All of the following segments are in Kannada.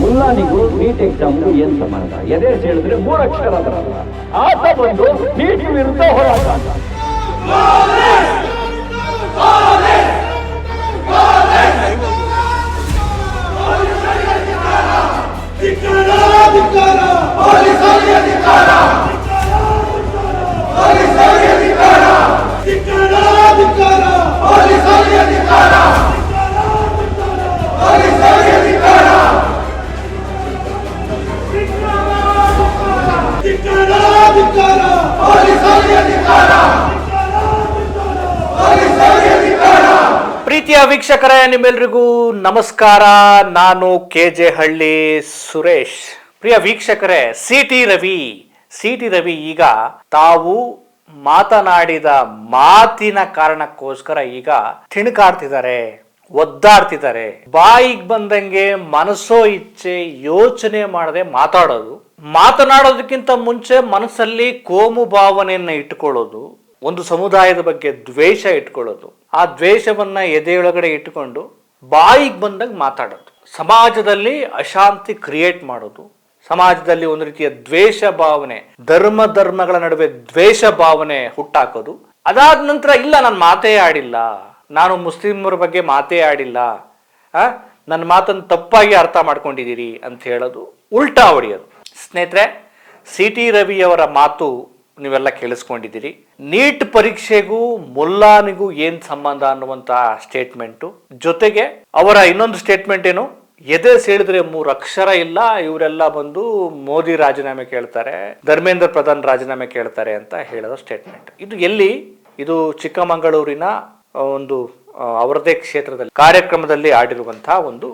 ಮುಲ್ಲಾನಿಗೂ ನೀಟ್ ಎಕ್ಸಾಮ್ಗೂ ಏನ್ ಸಂಬಂಧ? ಎದೆ ಹೇಳಿದ್ರೆ 3 ಅಕ್ಷರ ಬರಲ್ಲ. ಆತ ಬಂದು ನೀಟ್ ವಿರುದ್ಧ ಹೋರಾಟ. ಪ್ರೀತಿಯ ವೀಕ್ಷಕರೇ, ನಿಮ್ಮೆಲ್ರಿಗೂ ನಮಸ್ಕಾರ. ನಾನು KJ ಹಳ್ಳಿ ಸುರೇಶ್. ಪ್ರಿಯ ವೀಕ್ಷಕರೇ, ಸಿಟಿ ರವಿ ಈಗ ತಾವು ಮಾತನಾಡಿದ ಮಾತಿನ ಕಾರಣಕ್ಕೋಸ್ಕರ ಈಗ ತಿಣುಕಾಡ್ತಿದ್ದಾರೆ, ಒದ್ದಾಡ್ತಿದ್ದಾರೆ. ಬಾಯಿಗೆ ಬಂದಂಗೆ ಮನಸ್ಸೋ ಇಚ್ಛೆ ಯೋಚನೆ ಮಾಡದೆ ಮಾತನಾಡೋದಕ್ಕಿಂತ ಮುಂಚೆ ಮನಸ್ಸಲ್ಲಿ ಕೋಮು ಭಾವನೆಯನ್ನ ಇಟ್ಟುಕೊಳ್ಳೋದು, ಒಂದು ಸಮುದಾಯದ ಬಗ್ಗೆ ದ್ವೇಷ ಇಟ್ಕೊಳ್ಳೋದು, ಆ ದ್ವೇಷವನ್ನ ಎದೆಯೊಳಗಡೆ ಇಟ್ಟುಕೊಂಡು ಬಾಯಿಗೆ ಬಂದಂಗೆ ಮಾತಾಡೋದು, ಸಮಾಜದಲ್ಲಿ ಅಶಾಂತಿ ಕ್ರಿಯೇಟ್ ಮಾಡೋದು, ಸಮಾಜದಲ್ಲಿ ಒಂದು ರೀತಿಯ ದ್ವೇಷ ಭಾವನೆ, ಧರ್ಮಗಳ ನಡುವೆ ದ್ವೇಷ ಭಾವನೆ ಹುಟ್ಟಾಕೋದು. ಅದಾದ ನಂತರ ಇಲ್ಲ, ನಾನು ಮಾತೇ ಆಡಿಲ್ಲ, ನಾನು ಮುಸ್ಲಿಮರ ಬಗ್ಗೆ ಮಾತೇ ಆಡಿಲ್ಲ, ನನ್ನ ಮಾತನ್ನು ತಪ್ಪಾಗಿ ಅರ್ಥ ಮಾಡ್ಕೊಂಡಿದ್ದೀರಿ ಅಂತ ಹೇಳೋದು, ಉಲ್ಟಾ ಹೊಡೆಯೋದು. ಸ್ನೇಹಿತರೆ, ಸಿಟಿ ರವಿಯವರ ಮಾತು ನೀವೆಲ್ಲ ಕೇಳಿಸ್ಕೊಂಡಿದ್ದೀರಿ. ನೀಟ್ ಪರೀಕ್ಷೆಗೂ ಮುಲ್ಲಾನಿಗೂ ಏನ್ ಸಂಬಂಧ ಅನ್ನುವಂತ ಸ್ಟೇಟ್ಮೆಂಟು, ಜೊತೆಗೆ ಅವರ ಇನ್ನೊಂದು ಸ್ಟೇಟ್ಮೆಂಟ್ ಏನು, ಎದೆ ಸೇಳಿದ್ರೆ 3 ಅಕ್ಷರ ಇಲ್ಲ, ಇವರೆಲ್ಲ ಬಂದು ಮೋದಿ ರಾಜೀನಾಮೆ ಕೇಳ್ತಾರೆ, ಧರ್ಮೇಂದ್ರ ಪ್ರಧಾನ್ ರಾಜೀನಾಮೆ ಕೇಳ್ತಾರೆ ಅಂತ ಹೇಳೋ ಸ್ಟೇಟ್ಮೆಂಟ್. ಇದು ಎಲ್ಲಿ? ಇದು ಚಿಕ್ಕಮಗಳೂರಿನ ಒಂದು ಅವರದೇ ಕ್ಷೇತ್ರದಲ್ಲಿ ಕಾರ್ಯಕ್ರಮದಲ್ಲಿ ಆಡಿರುವಂತಹ ಒಂದು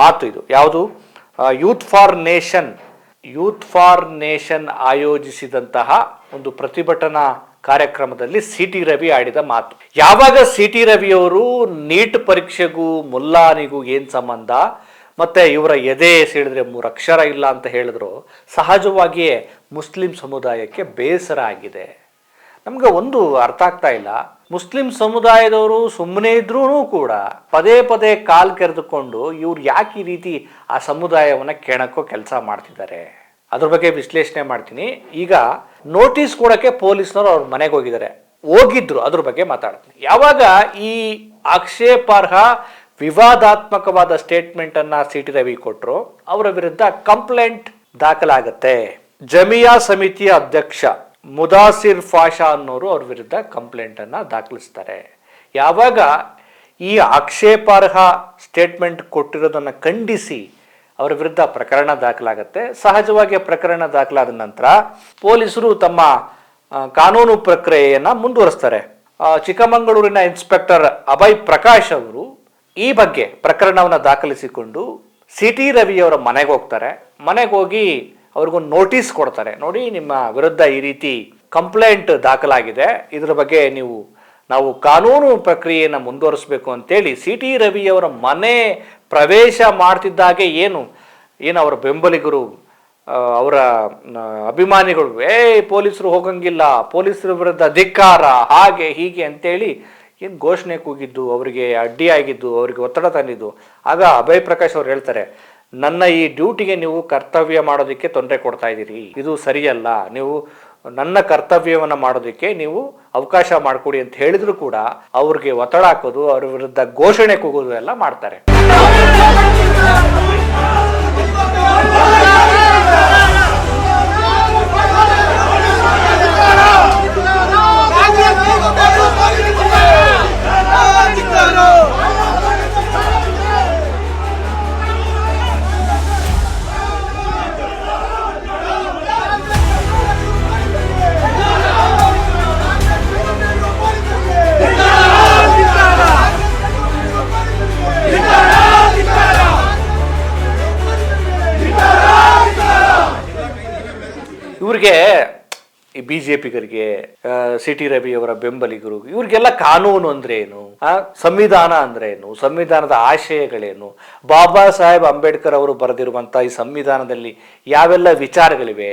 ಮಾತು. ಇದು ಯಾವುದು? ಯೂತ್ ಫಾರ್ ನೇಷನ್ ಆಯೋಜಿಸಿದಂತಹ ಒಂದು ಪ್ರತಿಭಟನಾ ಕಾರ್ಯಕ್ರಮದಲ್ಲಿ ಸಿಟಿ ರವಿ ಆಡಿದ ಮಾತು. ಯಾವಾಗ ಸಿಟಿ ರವಿಯವರು ನೀಟ್ ಪರೀಕ್ಷೆಗೂ ಮುಲ್ಲಾನಿಗೂ ಏನ್ ಸಂಬಂಧ, ಮತ್ತೆ ಇವರ ಎದೆ ಸೇಳಿದ್ರೆ 3 ಅಕ್ಷರ ಇಲ್ಲ ಅಂತ ಹೇಳಿದ್ರು, ಸಹಜವಾಗಿಯೇ ಮುಸ್ಲಿಂ ಸಮುದಾಯಕ್ಕೆ ಬೇಸರ ಆಗಿದೆ. ನಮ್ಗೆ ಒಂದು ಅರ್ಥ ಆಗ್ತಾ ಇಲ್ಲ, ಮುಸ್ಲಿಂ ಸಮುದಾಯದವರು ಸುಮ್ಮನೆ ಇದ್ರೂ ಕೂಡ ಪದೇ ಪದೇ ಕಾಲ್ ಕೆರೆದುಕೊಂಡು ಇವ್ರು ಯಾಕೆ ಈ ರೀತಿ ಆ ಸಮುದಾಯವನ್ನ ಕೆಣಕೋ ಕೆಲಸ ಮಾಡ್ತಿದ್ದಾರೆ, ಅದ್ರ ಬಗ್ಗೆ ವಿಶ್ಲೇಷಣೆ ಮಾಡ್ತೀನಿ. ಈಗ ನೋಟಿಸ್ ಕೊಡಕ್ಕೆ ಪೊಲೀಸ್ನವರು ಅವ್ರ ಮನೆಗೆ ಹೋಗಿದ್ರು, ಅದ್ರ ಬಗ್ಗೆ ಮಾತಾಡ್ತೀನಿ. ಯಾವಾಗ ಈ ಆಕ್ಷೇಪಾರ್ಹ ವಿವಾದಾತ್ಮಕವಾದ ಸ್ಟೇಟ್ಮೆಂಟ್ ಅನ್ನ ಸಿಟಿ ರವಿ ಕೊಟ್ಟರು, ಅವರ ವಿರುದ್ಧ ಕಂಪ್ಲೇಂಟ್ ದಾಖಲಾಗತ್ತೆ. ಜಮಿಯಾ ಸಮಿತಿಯ ಅಧ್ಯಕ್ಷ ಮುದಾಸಿರ್ ಫಾಷಾ ಅನ್ನೋರು ಅವ್ರ ವಿರುದ್ಧ ಕಂಪ್ಲೇಂಟ್ ಅನ್ನ ದಾಖಲಿಸ್ತಾರೆ. ಯಾವಾಗ ಈ ಆಕ್ಷೇಪಾರ್ಹ ಸ್ಟೇಟ್ಮೆಂಟ್ ಕೊಟ್ಟಿರೋದನ್ನ ಖಂಡಿಸಿ ಅವರ ವಿರುದ್ಧ ಪ್ರಕರಣ ದಾಖಲಾಗತ್ತೆ. ಸಹಜವಾಗಿ ಪ್ರಕರಣ ದಾಖಲಾದ ನಂತರ ಪೊಲೀಸರು ತಮ್ಮ ಕಾನೂನು ಪ್ರಕ್ರಿಯೆಯನ್ನ ಮುಂದುವರಿಸ್ತಾರೆ. ಚಿಕ್ಕಮಗಳೂರಿನ ಇನ್ಸ್ಪೆಕ್ಟರ್ ಅಭಯ್ ಪ್ರಕಾಶ್ ಅವರು ಈ ಬಗ್ಗೆ ಪ್ರಕರಣವನ್ನ ದಾಖಲಿಸಿಕೊಂಡು ಸಿಟಿ ರವಿಯವರ ಮನೆಗೆ ಹೋಗ್ತಾರೆ. ಮನೆಗೆ ಹೋಗಿ ಅವ್ರಿಗೊಂದು ನೋಟಿಸ್ ಕೊಡ್ತಾರೆ. ನೋಡಿ, ನಿಮ್ಮ ವಿರುದ್ಧ ಈ ರೀತಿ ಕಂಪ್ಲೇಂಟ್ ದಾಖಲಾಗಿದೆ, ಇದ್ರ ಬಗ್ಗೆ ನಾವು ಕಾನೂನು ಪ್ರಕ್ರಿಯೆಯನ್ನು ಮುಂದುವರಿಸಬೇಕು ಅಂತೇಳಿ ಸಿಟಿ ರವಿಯವರ ಮನೆ ಪ್ರವೇಶ ಮಾಡ್ತಿದ್ದಾಗೆ ಏನು ಅವರ ಬೆಂಬಲಿಗರು, ಅವರ ಅಭಿಮಾನಿಗಳು, ಪೊಲೀಸರು ಹೋಗಂಗಿಲ್ಲ, ಪೊಲೀಸರ ವಿರುದ್ಧ ಧಿಕ್ಕಾರ, ಹಾಗೆ ಹೀಗೆ ಅಂತೇಳಿ ಏನು ಘೋಷಣೆ ಕೂಗಿದ್ದು, ಅವರಿಗೆ ಅಡ್ಡಿಯಾಗಿದ್ದು, ಅವರಿಗೆ ಒತ್ತಡ ತಂದಿದ್ದು. ಆಗ ಅಭಯ್ ಪ್ರಕಾಶ್ ಅವ್ರು ಹೇಳ್ತಾರೆ, ನನ್ನ ಈ ಡ್ಯೂಟಿಗೆ ನೀವು ಕರ್ತವ್ಯ ಮಾಡೋದಕ್ಕೆ ತೊಂದರೆ ಕೊಡ್ತಾ ಇದ್ದೀರಿ, ಇದು ಸರಿಯಲ್ಲ, ನೀವು ನನ್ನ ಕರ್ತವ್ಯವನ್ನು ಮಾಡೋದಕ್ಕೆ ನೀವು ಅವಕಾಶ ಮಾಡಿಕೊಡಿ ಅಂತ ಹೇಳಿದ್ರು ಕೂಡ ಅವ್ರಿಗೆ ಒತ್ತಡ ಹಾಕೋದು, ಅವ್ರ ವಿರುದ್ಧ ಘೋಷಣೆ ಕೂಗೋದು ಎಲ್ಲ ಮಾಡ್ತಾರೆ. ಇವ್ರಿಗೆ, ಈ ಬಿಜೆಪಿಗರಿಗೆ, ಸಿಟಿ ರವಿಯವರ ಬೆಂಬಲಿಗರು, ಇವ್ರಿಗೆಲ್ಲ ಕಾನೂನು ಅಂದ್ರೆ ಏನು, ಸಂವಿಧಾನ ಅಂದ್ರೆ ಏನು, ಸಂವಿಧಾನದ ಆಶಯಗಳೇನು, ಬಾಬಾ ಸಾಹೇಬ್ ಅಂಬೇಡ್ಕರ್ ಅವರು ಬರೆದಿರುವಂತಹ ಈ ಸಂವಿಧಾನದಲ್ಲಿ ಯಾವೆಲ್ಲ ವಿಚಾರಗಳಿವೆ,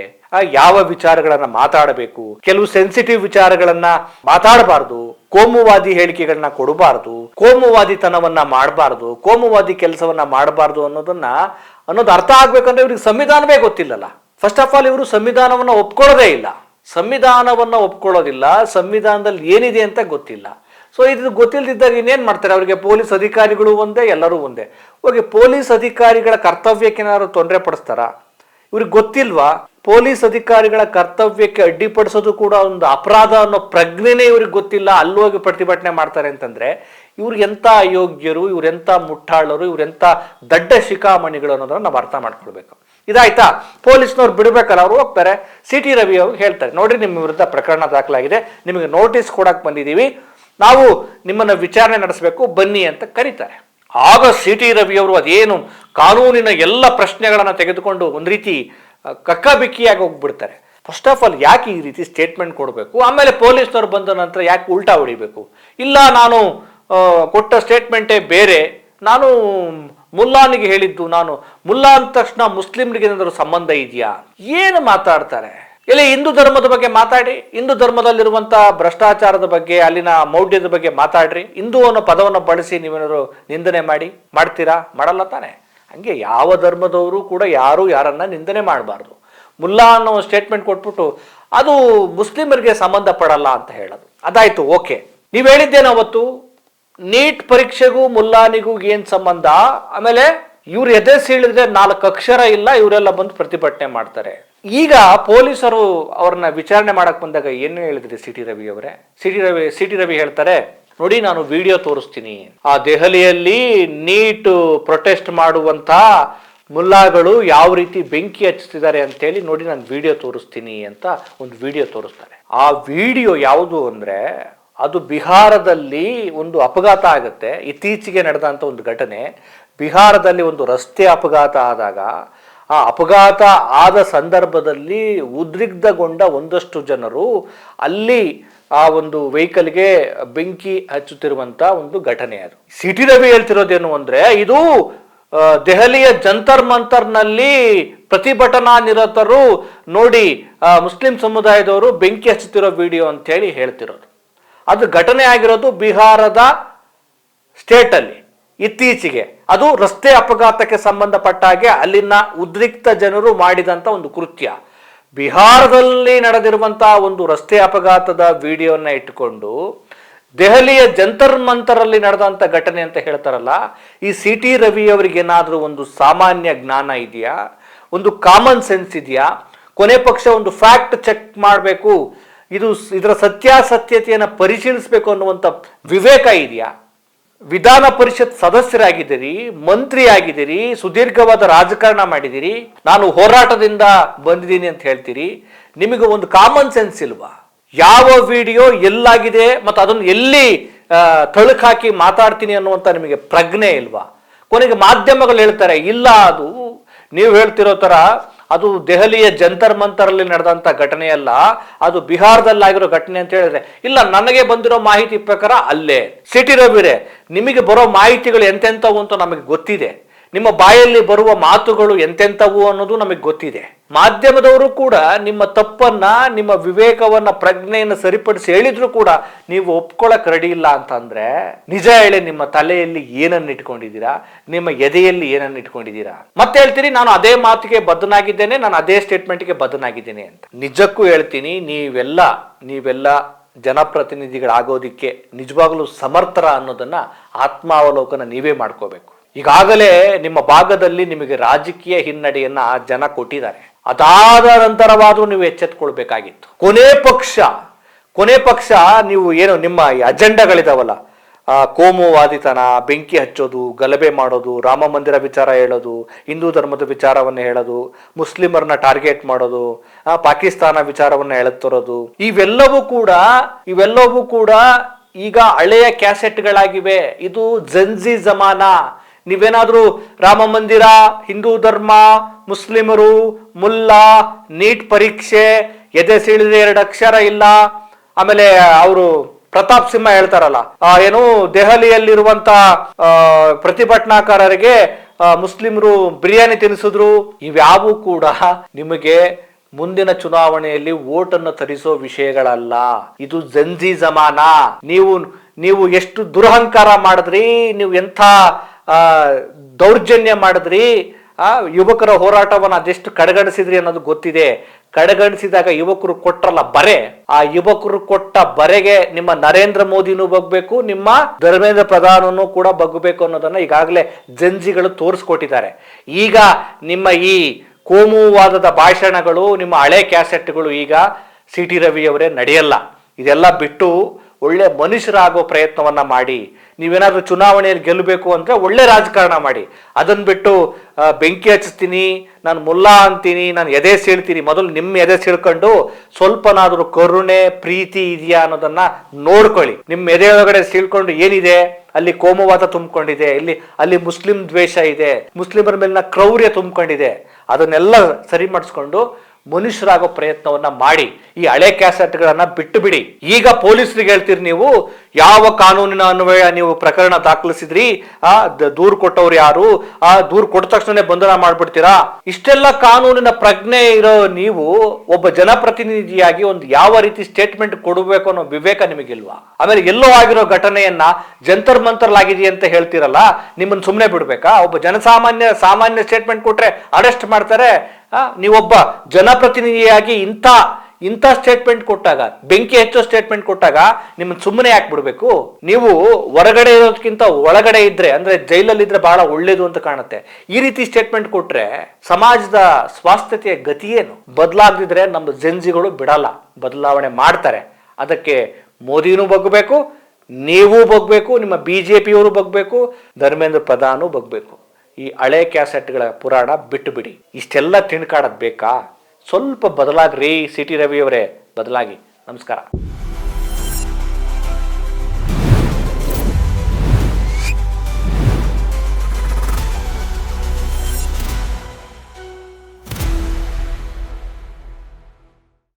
ಯಾವ ವಿಚಾರಗಳನ್ನ ಮಾತಾಡಬೇಕು, ಕೆಲವು ಸೆನ್ಸಿಟಿವ್ ವಿಚಾರಗಳನ್ನ ಮಾತಾಡಬಾರ್ದು, ಕೋಮುವಾದಿ ಹೇಳಿಕೆಗಳನ್ನ ಕೊಡಬಾರ್ದು, ಕೋಮುವಾದಿತನವನ್ನ ಮಾಡಬಾರ್ದು, ಕೋಮುವಾದಿ ಕೆಲಸವನ್ನ ಮಾಡಬಾರ್ದು ಅನ್ನೋದನ್ನ ಅನ್ನೋದು ಅರ್ಥ ಆಗ್ಬೇಕಂದ್ರೆ ಇವ್ರಿಗೆ ಸಂವಿಧಾನವೇ ಗೊತ್ತಿಲ್ಲಲ್ಲ. ಫಸ್ಟ್ ಆಫ್ ಆಲ್ ಇವರು ಸಂವಿಧಾನವನ್ನು ಒಪ್ಕೊಳ್ಳೋದೇ ಇಲ್ಲ, ಸಂವಿಧಾನವನ್ನು ಒಪ್ಕೊಳ್ಳೋದಿಲ್ಲ, ಸಂವಿಧಾನದಲ್ಲಿ ಏನಿದೆ ಅಂತ ಗೊತ್ತಿಲ್ಲ. ಸೊ ಇದು ಗೊತ್ತಿಲ್ಲದಿದ್ದಾಗ ಇನ್ನೇನು ಮಾಡ್ತಾರೆ? ಅವರಿಗೆ ಪೊಲೀಸ್ ಅಧಿಕಾರಿಗಳು ಒಂದೇ, ಎಲ್ಲರೂ ಒಂದೇ. ಹೋಗಿ ಪೊಲೀಸ್ ಅಧಿಕಾರಿಗಳ ಕರ್ತವ್ಯಕ್ಕೆ ಏನಾದ್ರು ತೊಂದರೆ ಪಡಿಸ್ತಾರ? ಇವ್ರಿಗೆ ಗೊತ್ತಿಲ್ವಾ? ಪೊಲೀಸ್ ಅಧಿಕಾರಿಗಳ ಕರ್ತವ್ಯಕ್ಕೆ ಅಡ್ಡಿಪಡಿಸೋದು ಕೂಡ ಒಂದು ಅಪರಾಧ ಅನ್ನೋ ಪ್ರಜ್ಞೆನೇ ಇವ್ರಿಗೆ ಗೊತ್ತಿಲ್ಲ, ಅಲ್ಲೋಗಿ ಪ್ರತಿಭಟನೆ ಮಾಡ್ತಾರೆ ಅಂತಂದ್ರೆ ಇವ್ರಿಗೆಂಥ ಅಯೋಗ್ಯರು, ಇವ್ರೆಂಥ ಮುಟ್ಟಾಳರು, ಇವ್ರೆಂಥ ದಡ್ಡ ಶಿಖಾಮಣಿಗಳು ಅನ್ನೋದನ್ನ ನಾವು ಅರ್ಥ ಮಾಡ್ಕೊಳ್ಬೇಕು. ಇದಾಯ್ತಾ? ಪೊಲೀಸ್ನವ್ರು ಬಿಡ್ಬೇಕಲ್ಲ, ಅವ್ರು ಹೋಗ್ತಾರೆ. ಸಿ ಟಿ ರವಿ ಅವ್ರು ಹೇಳ್ತಾರೆ, ನೋಡ್ರಿ ನಿಮ್ಮ ವಿರುದ್ಧ ಪ್ರಕರಣ ದಾಖಲಾಗಿದೆ, ನಿಮಗೆ ನೋಟಿಸ್ ಕೊಡಕ್ ಬಂದಿದ್ದೀವಿ, ನಾವು ನಿಮ್ಮನ್ನ ವಿಚಾರಣೆ ನಡೆಸಬೇಕು, ಬನ್ನಿ ಅಂತ ಕರೀತಾರೆ. ಆಗ ಸಿ ಟಿ ರವಿ ಅವರು ಅದೇನು ಕಾನೂನಿನ ಎಲ್ಲ ಪ್ರಶ್ನೆಗಳನ್ನ ತೆಗೆದುಕೊಂಡು ಒಂದು ರೀತಿ ಕಕ್ಕಾಬಿಕ್ಕಿಯಾಗಿ ಹೋಗ್ಬಿಡ್ತಾರೆ. ಫಸ್ಟ್ ಆಫ್ ಆಲ್ ಯಾಕೆ ಈ ರೀತಿ ಸ್ಟೇಟ್ಮೆಂಟ್ ಕೊಡಬೇಕು? ಆಮೇಲೆ ಪೊಲೀಸ್ನವ್ರು ಬಂದ ನಂತರ ಯಾಕೆ ಉಲ್ಟಾ ಹೊಡಿಬೇಕು? ಇಲ್ಲ, ನಾನು ಕೊಟ್ಟ ಸ್ಟೇಟ್ಮೆಂಟೇ ಬೇರೆ, ನಾನು ಮುಲ್ಲಾನಿಗೆ ಹೇಳಿದ್ದು, ನಾನು ಮುಲ್ಲಾ ಅಂದ ತಕ್ಷಣ ಮುಸ್ಲಿಮ್ರಿಗೆ ಏನಾದರೂ ಸಂಬಂಧ ಇದೆಯಾ? ಏನು ಮಾತಾಡ್ತಾರೆ? ಇಲ್ಲಿ ಹಿಂದೂ ಧರ್ಮದ ಬಗ್ಗೆ ಮಾತಾಡಿ, ಹಿಂದೂ ಧರ್ಮದಲ್ಲಿರುವಂಥ ಭ್ರಷ್ಟಾಚಾರದ ಬಗ್ಗೆ, ಅಲ್ಲಿನ ಮೌಢ್ಯದ ಬಗ್ಗೆ ಮಾತಾಡ್ರಿ. ಹಿಂದೂ ಅನ್ನೋ ಪದವನ್ನು ಬಳಸಿ ನೀವೇನಾದ್ರು ನಿಂದನೆ ಮಾಡ್ತೀರಾ? ಮಾಡಲ್ಲ ತಾನೆ. ಹಂಗೆ ಯಾವ ಧರ್ಮದವರು ಕೂಡ ಯಾರು ಯಾರನ್ನ ನಿಂದನೆ ಮಾಡಬಾರ್ದು. ಮುಲ್ಲಾ ಅನ್ನೋ ಸ್ಟೇಟ್ಮೆಂಟ್ ಕೊಟ್ಬಿಟ್ಟು ಅದು ಮುಸ್ಲಿಮರಿಗೆ ಸಂಬಂಧಪಡಲ್ಲ ಅಂತ ಹೇಳೋದು. ಅದಾಯ್ತು, ಓಕೆ. ನೀವು ಹೇಳಿದ್ದೇನೆ ಅವತ್ತು, ನೀಟ್ ಪರೀಕ್ಷೆಗೂ ಮುಲ್ಲಾನಿಗೂ ಏನ್ ಸಂಬಂಧ? ಆಮೇಲೆ ಇವ್ರು ಎದೆ ಸೀಳಿದ್ರೆ 4 ಅಕ್ಷರ ಇಲ್ಲ, ಇವರೆಲ್ಲ ಬಂದು ಪ್ರತಿಭಟನೆ ಮಾಡ್ತಾರೆ. ಈಗ ಪೊಲೀಸರು ಅವ್ರನ್ನ ವಿಚಾರಣೆ ಮಾಡಕ್ ಬಂದಾಗ ಏನು ಹೇಳಿದ್ರಿ ಸಿ ಟಿ ರವಿ ಅವರೇ? ಸಿ ಟಿ ರವಿ ಹೇಳ್ತಾರೆ, ನೋಡಿ ನಾನು ವಿಡಿಯೋ ತೋರಿಸ್ತೀನಿ, ಆ ದೆಹಲಿಯಲ್ಲಿ ನೀಟ್ ಪ್ರೊಟೆಸ್ಟ್ ಮಾಡುವಂತ ಮುಲ್ಲಾಗಳು ಯಾವ ರೀತಿ ಬೆಂಕಿ ಹಚ್ಚುತ್ತಿದ್ದಾರೆ ಅಂತೇಳಿ ನೋಡಿ ನಾನು ವಿಡಿಯೋ ತೋರಿಸ್ತೀನಿ ಅಂತ ಒಂದು ವಿಡಿಯೋ ತೋರಿಸ್ತಾರೆ. ಆ ವಿಡಿಯೋ ಯಾವುದು ಅಂದ್ರೆ ಅದು ಬಿಹಾರದಲ್ಲಿ ಒಂದು ಅಪಘಾತ ಆಗುತ್ತೆ. ಇತ್ತೀಚೆಗೆ ನಡೆದಂತ ಒಂದು ಘಟನೆ, ಬಿಹಾರದಲ್ಲಿ ಒಂದು ರಸ್ತೆ ಅಪಘಾತ ಆದಾಗ ಆ ಅಪಘಾತ ಆದ ಸಂದರ್ಭದಲ್ಲಿ ಉದ್ರಿಕ್ತಗೊಂಡ ಒಂದಷ್ಟು ಜನರು ಅಲ್ಲಿ ಆ ಒಂದು ವೆಹಿಕಲ್ಗೆ ಬೆಂಕಿ ಹಚ್ಚುತ್ತಿರುವಂತ ಒಂದು ಘಟನೆ. ಅದು ಸಿ ಟಿ ರವಿ ಹೇಳ್ತಿರೋದೇನು ಅಂದ್ರೆ, ಇದು ದೆಹಲಿಯ ಜಂತರ್ ಮಂತರ್ನಲ್ಲಿ ಪ್ರತಿಭಟನಾ ನಿರತರು ನೋಡಿ ಮುಸ್ಲಿಂ ಸಮುದಾಯದವರು ಬೆಂಕಿ ಹಚ್ಚುತ್ತಿರೋ ವಿಡಿಯೋ ಅಂತ ಹೇಳಿ ಹೇಳ್ತಿರೋದು. ಅದು ಘಟನೆ ಆಗಿರೋದು ಬಿಹಾರದ ಸ್ಟೇಟ್ ಅಲ್ಲಿ ಇತ್ತೀಚೆಗೆ. ಅದು ರಸ್ತೆ ಅಪಘಾತಕ್ಕೆ ಸಂಬಂಧಪಟ್ಟ ಹಾಗೆ ಅಲ್ಲಿನ ಉದ್ರಿಕ್ತ ಜನರು ಮಾಡಿದಂತ ಒಂದು ಕೃತ್ಯ. ಬಿಹಾರದಲ್ಲಿ ನಡೆದಿರುವಂತಹ ಒಂದು ರಸ್ತೆ ಅಪಘಾತದ ವಿಡಿಯೋನ ಇಟ್ಟುಕೊಂಡು ದೆಹಲಿಯ ಜಂತರ್ ಮಂತರಲ್ಲಿ ನಡೆದಂತ ಘಟನೆ ಅಂತ ಹೇಳ್ತಾರಲ್ಲ, ಈ ಸಿ ಟಿ ರವಿ ಅವರಿಗೆ ಏನಾದ್ರೂ ಒಂದು ಸಾಮಾನ್ಯ ಜ್ಞಾನ ಇದೆಯಾ? ಒಂದು ಕಾಮನ್ ಸೆನ್ಸ್ ಇದೆಯಾ? ಕೊನೆ ಪಕ್ಷ ಒಂದು ಫ್ಯಾಕ್ಟ್ ಚೆಕ್ ಮಾಡಬೇಕು, ಇದರ ಸತ್ಯಾಸತ್ಯತೆಯನ್ನು ಪರಿಶೀಲಿಸಬೇಕು ಅನ್ನುವಂಥ ವಿವೇಕ ಇದೆಯಾ? ವಿಧಾನ ಪರಿಷತ್ ಸದಸ್ಯರಾಗಿದ್ದೀರಿ, ಮಂತ್ರಿ ಆಗಿದ್ದೀರಿ, ಸುದೀರ್ಘವಾದ ರಾಜಕಾರಣ ಮಾಡಿದ್ದೀರಿ, ನಾನು ಹೋರಾಟದಿಂದ ಬಂದಿದ್ದೀನಿ ಅಂತ ಹೇಳ್ತೀರಿ. ನಿಮಗೆ ಒಂದು ಕಾಮನ್ ಸೆನ್ಸ್ ಇಲ್ವಾ? ಯಾವ ವಿಡಿಯೋ ಎಲ್ಲಾಗಿದೆ ಮತ್ತು ಅದನ್ನು ಎಲ್ಲಿ ತಳುಕು ಹಾಕಿ ಮಾತಾಡ್ತೀನಿ ಅನ್ನುವಂಥ ನಿಮಗೆ ಪ್ರಜ್ಞೆ ಇಲ್ವಾ? ಕೊನೆಗೆ ಮಾಧ್ಯಮಗಳು ಹೇಳ್ತಾರೆ, ಇಲ್ಲ ಅದು ನೀವು ಹೇಳ್ತಿರೋ ತರ ಅದು ದೆಹಲಿಯ ಜಂತರ್ ಮಂತರಲ್ಲಿ ನಡೆದಂತ ಘಟನೆಯಲ್ಲ, ಅದು ಬಿಹಾರದಲ್ಲಾಗಿರೋ ಘಟನೆ ಅಂತ ಹೇಳಿದ್ರೆ, ಇಲ್ಲ ನನಗೆ ಬಂದಿರೋ ಮಾಹಿತಿ ಪ್ರಕಾರ ಅಲ್ಲೇ. ಸಿ ಟಿ ರವಿರೇ, ನಿಮಗೆ ಬರೋ ಮಾಹಿತಿಗಳು ಎಂತೆಂಥವು ಅಂತ ನಮಗೆ ಗೊತ್ತಿದೆ, ನಿಮ್ಮ ಬಾಯಲ್ಲಿ ಬರುವ ಮಾತುಗಳು ಎಂತೆಂಥವು ಅನ್ನೋದು ನಮಗೆ ಗೊತ್ತಿದೆ. ಮಾಧ್ಯಮದವರು ಕೂಡ ನಿಮ್ಮ ತಪ್ಪನ್ನ, ನಿಮ್ಮ ವಿವೇಕವನ್ನ, ಪ್ರಜ್ಞೆಯನ್ನು ಸರಿಪಡಿಸಿ ಹೇಳಿದ್ರು ಕೂಡ ನೀವು ಒಪ್ಕೊಳ್ಳಕ್ ರೆಡಿ ಇಲ್ಲ ಅಂತಂದ್ರೆ ನಿಜ ಹೇಳಿ, ನಿಮ್ಮ ತಲೆಯಲ್ಲಿ ಏನನ್ನ ಇಟ್ಕೊಂಡಿದ್ದೀರಾ, ನಿಮ್ಮ ಎದೆಯಲ್ಲಿ ಏನನ್ನ ಇಟ್ಕೊಂಡಿದ್ದೀರಾ? ಮತ್ತೆ ಹೇಳ್ತೀರಿ ನಾನು ಅದೇ ಮಾತಿಗೆ ಬದ್ಧನಾಗಿದ್ದೇನೆ, ನಾನು ಅದೇ ಸ್ಟೇಟ್ಮೆಂಟ್ಗೆ ಬದ್ಧನಾಗಿದ್ದೇನೆ ಅಂತ. ನಿಜಕ್ಕೂ ಹೇಳ್ತೀನಿ, ನೀವೆಲ್ಲ ಜನಪ್ರತಿನಿಧಿಗಳಾಗೋದಿಕ್ಕೆ ನಿಜವಾಗ್ಲೂ ಸಮರ್ಥರ ಅನ್ನೋದನ್ನ ಆತ್ಮಾವಲೋಕನ ನೀವೇ ಮಾಡ್ಕೋಬೇಕು. ಈಗಾಗಲೇ ನಿಮ್ಮ ಭಾಗದಲ್ಲಿ ನಿಮಗೆ ರಾಜಕೀಯ ಹಿನ್ನಡೆಯನ್ನ ಜನ ಕೊಟ್ಟಿದ್ದಾರೆ. ಅದಾದ ನಂತರವಾದ್ರೂ ನೀವು ಎಚ್ಚೆತ್ಕೊಳ್ಬೇಕಾಗಿತ್ತು. ಕೊನೆ ಪಕ್ಷ ನೀವು ಏನು ನಿಮ್ಮ ಅಜೆಂಡಾಗಳಿದಾವಲ್ಲ, ಕೋಮುವಾದಿತನ, ಬೆಂಕಿ ಹಚ್ಚೋದು, ಗಲಭೆ ಮಾಡೋದು, ರಾಮ ಮಂದಿರ ವಿಚಾರ ಹೇಳೋದು, ಹಿಂದೂ ಧರ್ಮದ ವಿಚಾರವನ್ನ ಹೇಳೋದು, ಮುಸ್ಲಿಮರನ್ನ ಟಾರ್ಗೆಟ್ ಮಾಡೋದು, ಪಾಕಿಸ್ತಾನ ವಿಚಾರವನ್ನ ಹೇಳುತ್ತಿರೋದು, ಇವೆಲ್ಲವೂ ಕೂಡ ಈಗ ಹಳೆಯ ಕ್ಯಾಸೆಟ್ಗಳಾಗಿವೆ. ಇದು ಜನ್ಜಿ ಜಮಾನ. ನೀವೇನಾದ್ರೂ ರಾಮ ಮಂದಿರ, ಹಿಂದೂ ಧರ್ಮ, ಮುಸ್ಲಿಮರು, ಮುಲ್ಲಾ, ನೀಟ್ ಪರೀಕ್ಷೆ, ಎದೆ ಸೀಳಿದ್ರೆ 2 ಅಕ್ಷರ ಇಲ್ಲ, ಆಮೇಲೆ ಅವರು ಪ್ರತಾಪ್ ಸಿಂಹ ಹೇಳ್ತಾರಲ್ಲ, ಏನು ದೆಹಲಿಯಲ್ಲಿರುವಂತ ಪ್ರತಿಭಟನಾಕಾರರಿಗೆ ಮುಸ್ಲಿಮರು ಬಿರಿಯಾನಿ ತಿನ್ನಿಸಿದ್ರು, ಇವ್ಯಾವು ಕೂಡ ನಿಮಗೆ ಮುಂದಿನ ಚುನಾವಣೆಯಲ್ಲಿ ಓಟನ್ನು ತರಿಸೋ ವಿಷಯಗಳಲ್ಲ. ಇದು ಜಂಜಿ ಜಮಾನ. ನೀವು ಎಷ್ಟು ದುರಹಂಕಾರ ಮಾಡಿದ್ರಿ, ನೀವು ಎಂಥ ದೌರ್ಜನ್ಯ ಮಾಡಿದ್ರಿ, ಯುವಕರ ಹೋರಾಟವನ್ನು ಅದೆಷ್ಟು ಕಡೆಗಣಿಸಿದ್ರಿ ಅನ್ನೋದು ಗೊತ್ತಿದೆ. ಕಡೆಗಣಿಸಿದಾಗ ಯುವಕರು ಕೊಟ್ರಲ್ಲ ಬರೆ, ಆ ಯುವಕರು ಕೊಟ್ಟ ಬರೆಗೆ ನಿಮ್ಮ ನರೇಂದ್ರ ಮೋದಿನೂ ಬಗ್ಬೇಕು, ನಿಮ್ಮ ಧರ್ಮೇಂದ್ರ ಪ್ರಧಾನನು ಕೂಡ ಬಗ್ಬೇಕು ಅನ್ನೋದನ್ನ ಈಗಾಗಲೇ ಜಂಜಿಗಳು ತೋರಿಸ್ಕೊಟ್ಟಿದ್ದಾರೆ. ಈಗ ನಿಮ್ಮ ಈ ಕೋಮುವಾದದ ಭಾಷಣಗಳು, ನಿಮ್ಮ ಹಳೆ ಕ್ಯಾಸೆಟ್ಗಳು ಈಗ ಸಿ.ಟಿ. ರವಿಯವರೇ ನಡೆಯಲ್ಲ. ಇದೆಲ್ಲ ಬಿಟ್ಟು ಒಳ್ಳೆ ಮನುಷ್ಯರಾಗೋ ಪ್ರಯತ್ನವನ್ನ ಮಾಡಿ. ನೀವೇನಾದ್ರೂ ಚುನಾವಣೆಯಲ್ಲಿ ಗೆಲ್ಲಬೇಕು ಅಂದ್ರೆ ಒಳ್ಳೆ ರಾಜಕಾರಣ ಮಾಡಿ. ಅದನ್ನ ಬಿಟ್ಟು ಬೆಂಕಿ ಹಚ್ತೀನಿ, ನಾನು ಮುಲ್ಲಾ ಅಂತೀನಿ, ನಾನು ಎದೆ ಸೀಳ್ತೀನಿ. ಮೊದಲು ನಿಮ್ಮ ಎದೆ ಸೀಳ್ಕೊಂಡು ಸ್ವಲ್ಪನಾದ್ರೂ ಕರುಣೆ ಪ್ರೀತಿ ಇದೆಯಾ ಅನ್ನೋದನ್ನ ನೋಡ್ಕೊಳ್ಳಿ. ನಿಮ್ಮ ಎದೆ ಒಳಗಡೆ ಸೀಳ್ಕೊಂಡು ಏನಿದೆ, ಅಲ್ಲಿ ಕೋಮುವಾದ ತುಂಬಿಕೊಂಡಿದೆ, ಅಲ್ಲಿ ಮುಸ್ಲಿಂ ದ್ವೇಷ ಇದೆ, ಮುಸ್ಲಿಮರ ಮೇಲಿನ ಕ್ರೌರ್ಯ ತುಂಬಿಕೊಂಡಿದೆ. ಅದನ್ನೆಲ್ಲ ಸರಿ ಮಾಡಿಸ್ಕೊಂಡು ಮನುಷ್ಯರಾಗೋ ಪ್ರಯತ್ನವನ್ನ ಮಾಡಿ. ಈ ಹಳೆ ಕ್ಯಾಸೆಟ್ಗಳನ್ನ ಬಿಟ್ಟು ಬಿಡಿ. ಈಗ ಪೊಲೀಸರಿಗೆ ಹೇಳ್ತೀರಿ ನೀವು, ಯಾವ ಕಾನೂನಿನ ಅನ್ವಯ ನೀವು ಪ್ರಕರಣ ದಾಖಲಿಸಿದ್ರಿ, ದೂರು ಕೊಟ್ಟವ್ರು ಯಾರು, ದೂರು ಕೊಟ್ಟ ತಕ್ಷಣ ಬಂಧನ ಮಾಡ್ಬಿಡ್ತೀರಾ? ಇಷ್ಟೆಲ್ಲ ಕಾನೂನಿನ ಪ್ರಜ್ಞೆ ಇರೋ ನೀವು ಒಬ್ಬ ಜನಪ್ರತಿನಿಧಿಯಾಗಿ ಒಂದು ಯಾವ ರೀತಿ ಸ್ಟೇಟ್ಮೆಂಟ್ ಕೊಡಬೇಕು ಅನ್ನೋ ವಿವೇಕ ನಿಮಗಿಲ್ವಾ? ಆಮೇಲೆ ಎಲ್ಲೋ ಆಗಿರೋ ಘಟನೆಯನ್ನ ಜಂತರ್ ಮಂತರ್ ಆಗಿದೆಯಾ ಅಂತ ಹೇಳ್ತೀರಲ್ಲ, ನಿಮ್ಮನ್ನ ಸುಮ್ಮನೆ ಬಿಡ್ಬೇಕಾ? ಒಬ್ಬ ಸಾಮಾನ್ಯ ಸ್ಟೇಟ್ಮೆಂಟ್ ಕೊಟ್ರೆ ಅರೆಸ್ಟ್ ಮಾಡ್ತಾರೆ. ನೀವೊಬ್ಬ ಜನಪ್ರತಿನಿಧಿಯಾಗಿ ಇಂಥ ಸ್ಟೇಟ್ಮೆಂಟ್ ಕೊಟ್ಟಾಗ, ಬೆಂಕಿ ಹೆಚ್ಚೋ ಸ್ಟೇಟ್ಮೆಂಟ್ ಕೊಟ್ಟಾಗ ನಿಮ್ಮನ್ನು ಸುಮ್ಮನೆ ಯಾಕೆ ಬಿಡಬೇಕು? ನೀವು ಹೊರಗಡೆ ಇರೋದಕ್ಕಿಂತ ಒಳಗಡೆ ಇದ್ರೆ, ಅಂದ್ರೆ ಜೈಲಲ್ಲಿ ಇದ್ರೆ ಬಹಳ ಒಳ್ಳೇದು ಅಂತ ಕಾಣುತ್ತೆ. ಈ ರೀತಿ ಸ್ಟೇಟ್ಮೆಂಟ್ ಕೊಟ್ರೆ ಸಮಾಜದ ಸ್ವಾಸ್ಥ್ಯತೆಯ ಗತಿ ಏನು? ಬದಲಾಗದಿದ್ರೆ ನಮ್ಮ ಜಂಜಿಗಳು ಬಿಡಲ್ಲ, ಬದಲಾವಣೆ ಮಾಡ್ತಾರೆ. ಅದಕ್ಕೆ ಮೋದಿನೂ ಬಗ್ಬೇಕು, ನೀವು ಬಗ್ಬೇಕು, ನಿಮ್ಮ ಬಿಜೆಪಿಯವರು ಬಗ್ಬೇಕು, ಧರ್ಮೇಂದ್ರ ಪ್ರಧಾನೂ ಬಗ್ಬೇಕು. ಈ ಹಳೆ ಕ್ಯಾಸೆಟ್ಗಳ ಪುರಾಣ ಬಿಟ್ಟು ಬಿಡಿ. ಇಷ್ಟೆಲ್ಲ ತಿಣ್ಕಾಡೋದು ಬೇಕಾ? ಸ್ವಲ್ಪ ಬದಲಾಗ್ರಿ ಸಿ.ಟಿ. ರವಿಯವರೇ, ಬದಲಾಗಿ. ನಮಸ್ಕಾರ.